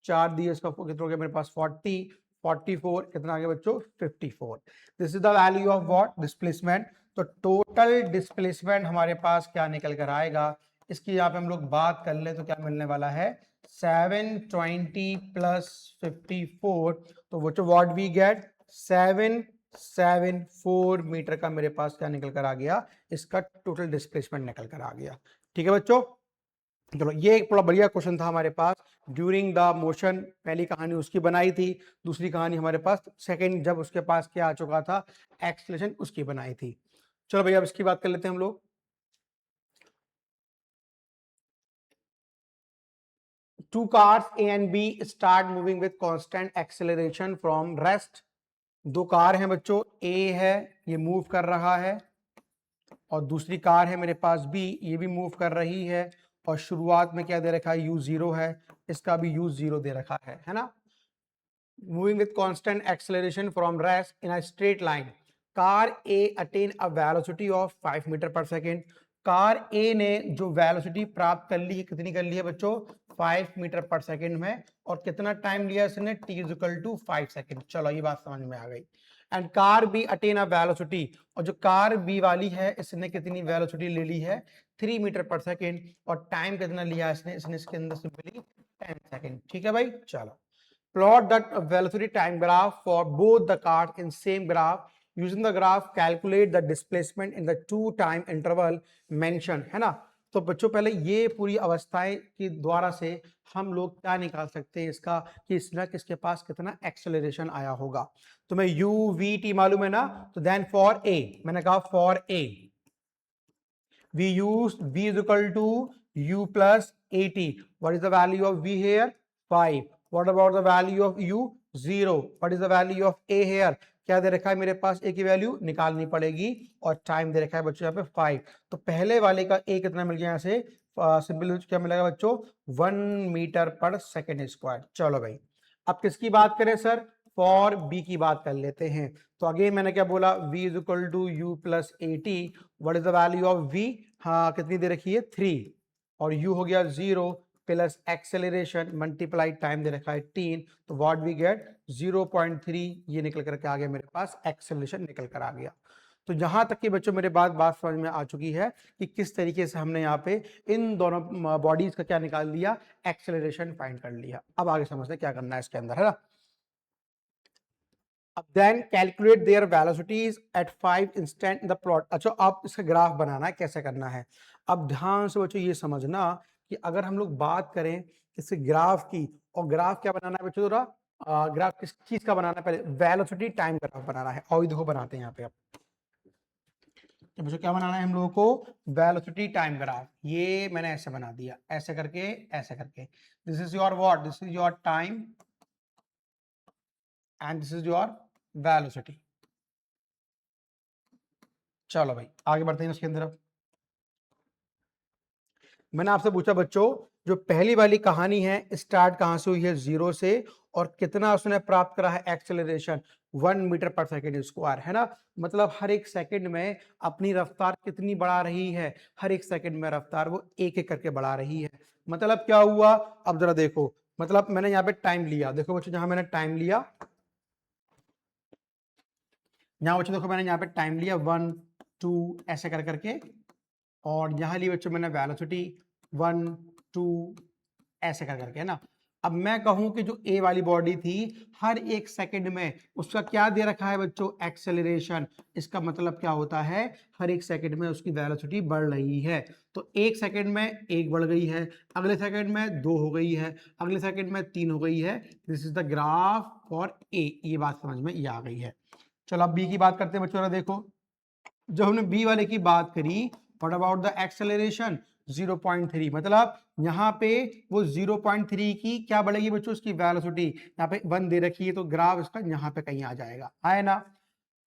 4 दिए इसका कितना हो गया मेरे पास 40, 44 कितना आ गया बच्चों 54। This is the value of what, displacement. तो टोटल डिस्प्लेसमेंट हमारे पास क्या निकल कर आएगा, इसकी यहाँ पे हम लोग बात कर ले तो क्या मिलने वाला है, 720 प्लस 54, तो वो व्हाट वी गेट 774 मीटर का मेरे पास क्या निकल कर आ गया, इसका टोटल डिस्प्लेसमेंट निकल कर आ गया। ठीक है बच्चों, चलो ये एक बड़ा बढ़िया क्वेश्चन था हमारे पास ड्यूरिंग द मोशन। पहली कहानी उसकी बनाई थी, दूसरी कहानी हमारे पास सेकंड जब उसके पास क्या आ चुका था, एक्सेलरेशन, उसकी बनाई थी। चलो भैया अब इसकी बात कर लेते हैं हम लोग। Two cars A and B start moving with constant acceleration from rest। दो कार हैं बच्चों, A है ये मूव कर रहा है और दूसरी कार है मेरे पास B, ये भी मूव कर रही है और शुरुआत में क्या दे रखा है, u0 है, इसका भी u0 दे रखा है ना। Moving with constant acceleration from rest in a straight line, car A attain a velocity of 5 metre per second. Car A ने जो वेलोसिटी प्राप्त कर ली है, कितनी कर ली है बच्चों, 5 मीटर पर सेकेंड में, और कितना टाइम लिया इसने, t is equal to 5 second. चलो ये बात समझ में आ गई। And car B attain a velocity, और जो कार B वाली है इसने कितनी वेलोसिटी ले ली है, 3 मीटर पर सेकेंड, और टाइम कितना लिया इसने इसके अंदर सिंपली 10 सेकेंड। ठीक है भाई, चलो plot the velocity time graph for both the cars in same graph, using the graph calculate the displacement in the two time interval mentioned, है ना। तो बच्चों पहले ये पूरी अवस्थाएं के द्वारा से हम लोग क्या निकाल सकते हैं इसका, कि इसमें किसके पास कितना एक्सेलरेशन आया होगा। तो मैं u v t मालूम है ना, तो देन फॉर a, मैंने कहा for a we use v is equal to u plus at। what is the value of v here, 5। what about the value of u, 0। what is the value of a here, क्या दे रखा है मेरे पास, a की value निकालनी पड़ेगी, और time दे रखा है बच्चों यहाँ पे 5। तो पहले वाले का a कितना मिल गया यहाँ से, सिंपल क्या मिलेगा बच्चों, 1 मीटर पर सेकेंड स्क्वायर। चलो भाई अब किसकी बात करें सर, फॉर बी की बात कर लेते हैं। तो अगेन मैंने क्या बोला, v is equal to u plus a t. What is the value of v, हाँ कितनी दे रखी है, 3, और u हो गया 0 प्लस एक्सेलरेशन मल्टीप्लाई टाइम दे रखा है 3, तो व्हाट वी गेट 0.3, ये निकल करके आ गया मेरे पास, एक्सेलरेशन निकल कर आ गया। तो जहां तक कि बच्चों मेरे बात समझ में आ चुकी है कि किस तरीके से हमने यहाँ पे इन दोनों बॉडीज का क्या निकाल लिया, एक्सेलरेशन फाइंड कर लिया। अब आगे समझते हैं क्या करना है इसके अंदर, है ना। Then calculate their velocities at 5 instant in the plot। अच्छा अब इसका ग्राफ बनाना है, कैसे करना है। अब ध्यान से बच्चों ये समझना कि अगर हम लोग बात करें इस ग्राफ की, और ग्राफ क्या बनाना है बच्चों, थोड़ा ग्राफ किस चीज का बनाना है, पहले वेलोसिटी टाइम ग्राफ बनाना है। और देखो बनाते हैं यहाँ पे, अब तो बच्चों क्या बनाना है हम लोगों को, वेलोसिटी टाइम ग्राफ। ये मैंने ऐसे बना दिया, ऐसे करके ऐसे करके, this is your what, this is your time and this is your velocity. चलो भाई आगे बढ़ते हैं इसके अंदर। मैंने आपसे पूछा बच्चों, जो पहली वाली कहानी है स्टार्ट कहां से हुई है, 0 से, और कितना उसने प्राप्त करा है acceleration, 1 metre per second square, है ना। मतलब हर एक सेकंड में अपनी रफ्तार कितनी बढ़ा रही है, हर एक सेकंड में रफ्तार वो एक एक करके बढ़ा रही है। मतलब क्या हुआ, अब जरा देखो, मतलब मैंने यहाँ पे टाइम लिया, देखो बच्चों जहां मैंने टाइम लिया, यहाँ बच्चों देखो मैंने यहाँ पे टाइम लिया 1 2 ऐसे कर करके, और यहाँ लिए बच्चों मैंने वेलोसिटी 1 2 ऐसे कर करके, है ना। अब मैं कहूं कि जो ए वाली बॉडी थी, हर एक सेकंड में उसका क्या दे रखा है बच्चों, एक्सेलरेशन। इसका मतलब क्या होता है, हर एक सेकंड में उसकी वेलोसिटी बढ़ रही है। तो एक सेकंड में एक बढ़ गई है, अगले सेकंड में 2 हो गई है, अगले सेकंड में 3 हो गई है। This is the graph for a, ये बात समझ में ये आ गई है। चलो अब बी की बात करते हैं बच्चों, देखो जब हमने बी वाले की बात करी, व्हाट अबाउट द एक्सेलरेशन, 0.3। मतलब यहाँ पे वो 0.3 की क्या बढ़ेगी बच्चों, उसकी वेलोसिटी, यहाँ पे 1 दे रखी है तो ग्राफ इसका यहाँ पे कहीं आ जाएगा, है ना।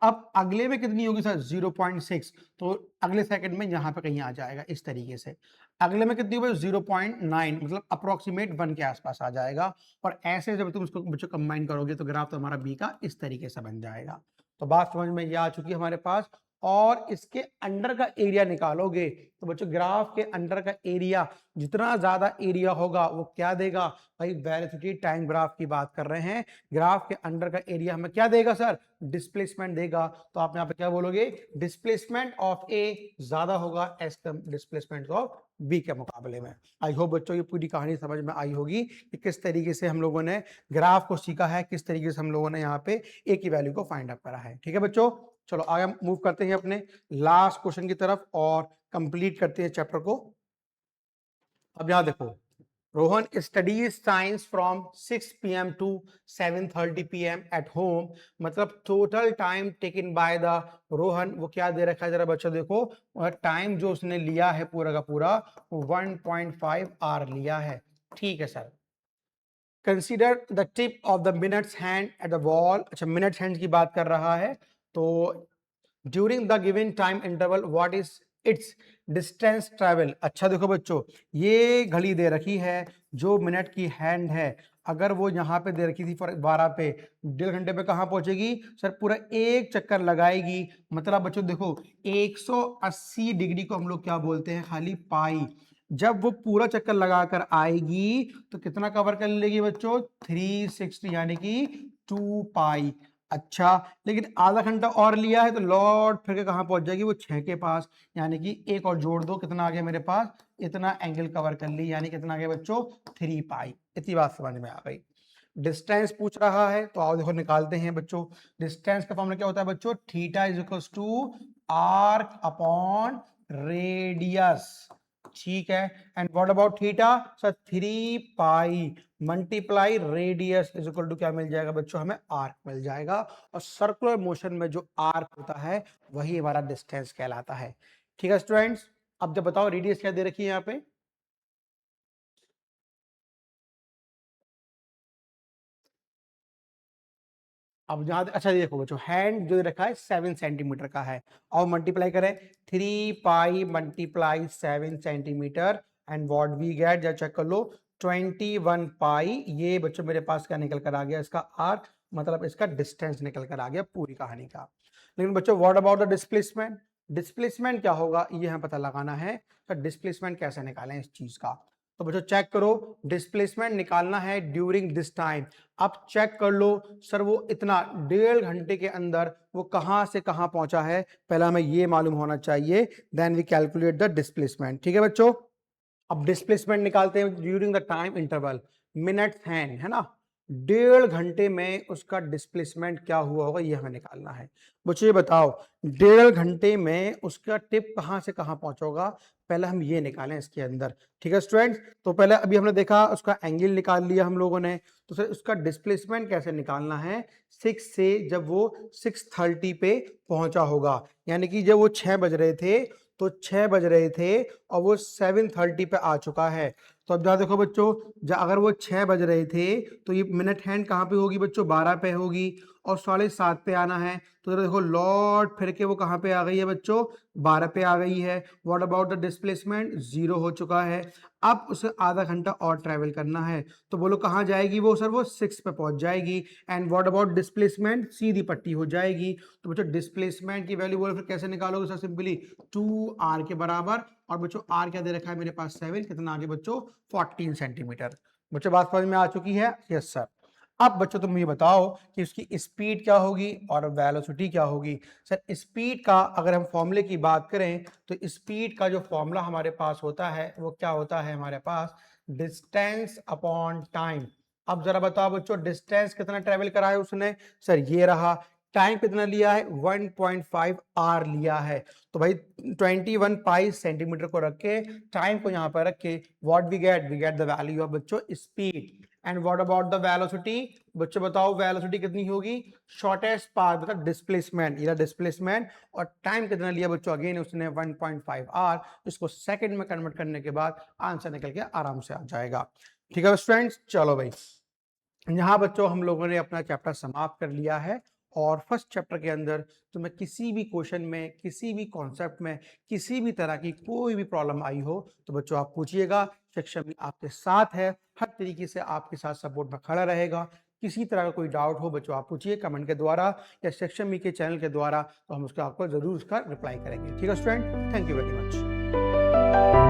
अब अगले में कितनी होगी सर, 0.6, तो अगले सेकंड में यहाँ पे कहीं आ जाएगा इस तरीके से। अगले में कितनी होगी, 0.9, मतलब अप्रोक्सीमेट 1 के आसपास आ जाएगा। और ऐसे जब तुम उसको बच्चों कंबाइन करोगे तो ग्राफ तो हमारा बी का इस तरीके से बन जाएगा। तो बात समझ में ये आ चुकी है हमारे पास। और इसके अंडर का एरिया निकालोगे तो बच्चों ग्राफ के अंडर का एरिया, जितना ज्यादा एरिया होगा वो क्या देगा भाई, वेलोसिटी टाइम ग्राफ की बात कर रहे हैं, ग्राफ के अंडर का एरिया हमें क्या देगा सर, डिस्प्लेसमेंट देगा। तो आप यहाँ पे क्या बोलोगे, डिस्प्लेसमेंट ऑफ ए ज्यादा होगा एज डिस्प्लेसमेंट ऑफ बी के मुकाबले में। आई होप बच्चों ये पूरी कहानी समझ में आई होगी कि किस तरीके से हम लोगों ने ग्राफ को सीखा है, किस तरीके से हम लोगों ने यहाँ पे ए की वैल्यू को फाइंड आउट करा है। ठीक है बच्चों, चलो आगे हम मूव करते हैं अपने लास्ट क्वेश्चन की तरफ और कंप्लीट करते हैं चैप्टर को। अब यहां देखो, Rohan studies science from 6 PM to 7:30 PM at home, मतलब total time taken by the Rohan, वो क्या दे रखा है जरा बच्चों देखो, और टाइम जो उसने लिया है पूरा का पूरा 1.5 आवर लिया है। ठीक है sir, consider the tip of the minutes hand at the wall, अच्छा मिनट्स हैंड की बात कर रहा है, तो during the given time interval what is it's distance travel. अच्छा देखो बच्चों, ये घड़ी दे रखी है जो मिनट की हैंड है, अगर वो यहाँ पे दे रखी थी फॉर 12 पे, 1.5 घंटे पे कहाँ पहुंचेगी सर, पूरा एक चक्कर लगाएगी। मतलब बच्चों देखो 180 डिग्री को हम लोग क्या बोलते हैं, खाली पाई। जब वो पूरा चक्कर लगाकर आएगी तो कितना कवर कर लेगी बच्चों, 360 यानी कि 2 पाई। अच्छा, लेकिन आधा घंटा और लिया है तो लौट फिर के कहां पहुंच जाएगी, वो 6 के पास, यानी कि एक और जोड़ दो, कितना आ गया मेरे पास, इतना एंगल कवर कर ली, यानी कितना आ गया बच्चों, 3 पाई। इतनी बात समझ में आ गई। डिस्टेंस पूछ रहा है तो आओ देखो निकालते हैं बच्चों। डिस्टेंस का फॉर्मूला क्या होता है बच्चों, theta is equal to arc upon radius. ठीक है, and what about theta sir, 3 pi multiply radius is equal to क्या मिल जाएगा बच्चों, हमें आर्क मिल जाएगा। और सर्कुलर मोशन में जो आर्क होता है वही हमारा डिस्टेंस कहलाता है। ठीक है स्टूडेंट्स, अब जब बताओ रेडियस क्या दे रखी है यहाँ पे, अब जहां अच्छा देखो बच्चों, हैंड जो रखा है 7 सेंटीमीटर का है, और मल्टीप्लाई करें 3 pi multiply 7 centimetre, and what we get, जब चेक कर लो 21 पाई, ये बच्चों मेरे पास क्या निकल कर आ गया, इसका आर्क मतलब इसका डिस्टेंस निकल कर आ गया पूरी कहानी का। लेकिन बच्चों what about the displacement, displacement क्या होगा ये हमें पता लगाना है, तो डिस्प्लेसमेंट कैसे निकालें इस चीज का। तो बच्चों चेक करो, डिस्प्लेसमेंट निकालना है ड्यूरिंग दिस टाइम। अब चेक कर लो सर, वो इतना 1.5 घंटे के अंदर वो कहां से कहां पहुंचा है, पहला हमें ये मालूम होना चाहिए, then we calculate the displacement. ठीक है बच्चों, अब डिस्प्लेसमेंट निकालते हैं during the time interval, minutes hand है ना, 1.5 घंटे में उसका डिस्प्लेसमेंट क्या हुआ होगा ये हमें निकालना है। मुझे ये बताओ 1.5 घंटे में उसका टिप कहां से कहां पहुंचोगा, पहले हम ये निकालें इसके अंदर। ठीक है स्टूडेंट्स, तो पहले अभी हमने देखा उसका एंगल निकाल लिया हम लोगों ने, तो सर उसका डिस्प्लेसमेंट कैसे निकालना है, 6 से जब वो 6:30 पे पहुंचा होगा, यानी कि जब वो 6 बज रहे थे तो 6 बज रहे थे और वो 7:30 पे आ चुका है। तो अब जरा देखो बच्चों, अगर वो 6 बज रहे थे तो ये मिनट हैंड कहाँ पे होगी बच्चों, 12 पे होगी, और 7:30 पे आना है, तो जरा देखो लौट फिर के वो कहाँ पे आ गई है बच्चों, 12 पे आ गई है। व्हाट अबाउट द डिस्प्लेसमेंट, 0 हो चुका है। अब उसे आधा घंटा और ट्रेवल करना है, तो बोलो कहाँ जाएगी वो सर, वो 6 पे पहुंच जाएगी। एंड व्हाट अबाउट डिस्प्लेसमेंट, सीधी पट्टी हो जाएगी। तो बच्चों डिस्प्लेसमेंट की वैल्यू बोलो फिर कैसे निकालोगे सर, सिंपली 2r के बराबर, और बच्चों r क्या दे रखा है मेरे पास 7, कितना आगे बच्चों 14 सेंटीमीटर। बच्चों बात समझ में आ चुकी है, यस सर। अब बच्चों तुम ये बताओ कि उसकी स्पीड क्या होगी और वेलोसिटी क्या होगी। सर स्पीड का अगर हम फॉर्मूले की बात करें तो स्पीड का जो फॉर्मूला हमारे पास होता है वो क्या होता है हमारे पास, डिस्टेंस अपॉन टाइम। अब जरा बताओ बच्चों डिस्टेंस कितना ट्रेवल करा है उसने, सर ये रहा, टाइम कितना लिया है 1.5 आर लिया है। तो भाई 21 पाई सेंटीमीटर को रख के टाइम को यहाँ पर रख के what we get the value of बच्चों speed. And what about the velocity, बच्चों बताओ वेलोसिटी कितनी होगी, शॉर्टेस्ट पाथ मतलब डिस्प्लेसमेंट, ये डिस्प्लेसमेंट, और टाइम कितना लिया बच्चों, अगेन उसने 1.5 आर, इसको सेकंड में कन्वर्ट करने के बाद आंसर निकल के आराम से आ जाएगा। ठीक है स्टूडेंट्स, चलो भाई यहाँ बच्चों हम लोगों ने अपना चैप्टर समाप्त कर लिया है, और फर्स्ट चैप्टर के अंदर तुम्हें किसी भी क्वेश्चन में, किसी भी कॉन्सेप्ट में, किसी भी तरह की कोई भी प्रॉब्लम आई हो तो बच्चों आप पूछिएगा, शिक्षक भी आपके साथ है, हर तरीके से आपके साथ सपोर्ट में खड़ा रहेगा। किसी तरह का कोई डाउट हो बच्चों आप पूछिए कमेंट के द्वारा या सेक्शन मी के चैनल के द्वारा, तो हम उसका आपको जरूर उसका रिप्लाई करेंगे। ठीक है student, thank you very much.